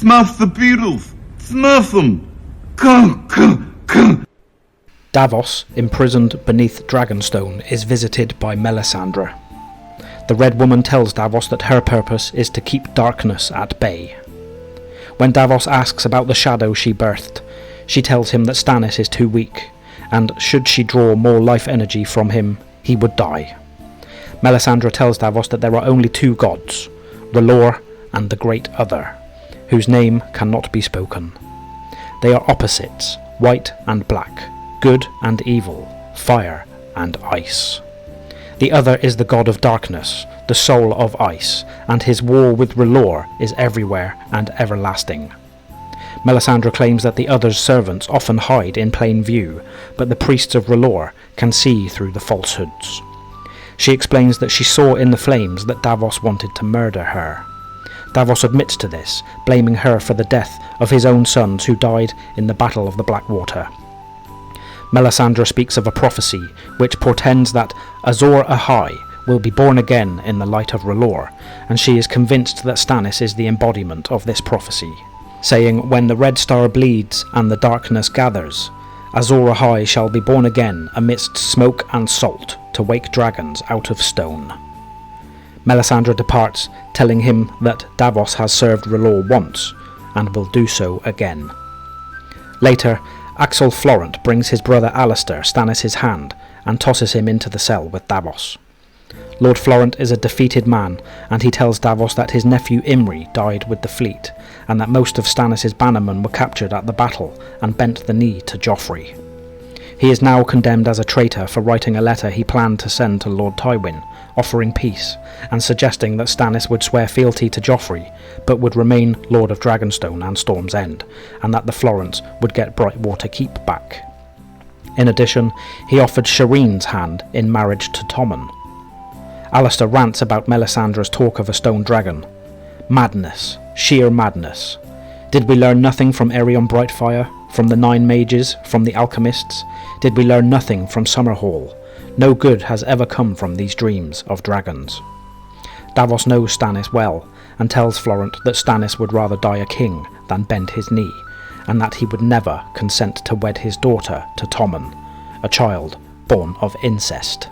Snuff the beetles! Snuff them! Go, go, go! Davos, imprisoned beneath Dragonstone, is visited by Melisandre. The Red Woman tells Davos that her purpose is to keep darkness at bay. When Davos asks about the shadow she birthed, she tells him that Stannis is too weak, and should she draw more life energy from him, he would die. Melisandre tells Davos that there are only two gods, R'hllor and the Great Other, whose name cannot be spoken. They are opposites, white and black, good and evil, fire and ice. The other is the god of darkness, the soul of ice, and his war with R'hllor is everywhere and everlasting. Melisandre claims that the other's servants often hide in plain view, but the priests of R'hllor can see through the falsehoods. She explains that she saw in the flames that Davos wanted to murder her. Davos admits to this, blaming her for the death of his own sons who died in the Battle of the Blackwater. Melisandre speaks of a prophecy which portends that Azor Ahai will be born again in the light of R'hllor, and she is convinced that Stannis is the embodiment of this prophecy, saying, "When the red star bleeds and the darkness gathers, Azor Ahai shall be born again amidst smoke and salt to wake dragons out of stone." Melisandre departs, telling him that Davos has served R'hllor once, and will do so again. Later, Axel Florent brings his brother Alistair Stannis' hand and tosses him into the cell with Davos. Lord Florent is a defeated man, and he tells Davos that his nephew Imry died with the fleet, and that most of Stannis' bannermen were captured at the battle and bent the knee to Joffrey. He is now condemned as a traitor for writing a letter he planned to send to Lord Tywin, offering peace, and suggesting that Stannis would swear fealty to Joffrey, but would remain Lord of Dragonstone and Storm's End, and that the Florents would get Brightwater Keep back. In addition, he offered Shireen's hand in marriage to Tommen. Alistair rants about Melisandre's talk of a stone dragon. Madness, sheer madness. Did we learn nothing from Aerion Brightfire, from the Nine Mages, from the Alchemists? Did we learn nothing from Summerhall? No good has ever come from these dreams of dragons. Davos knows Stannis well, and tells Florent that Stannis would rather die a king than bend his knee, and that he would never consent to wed his daughter to Tommen, a child born of incest.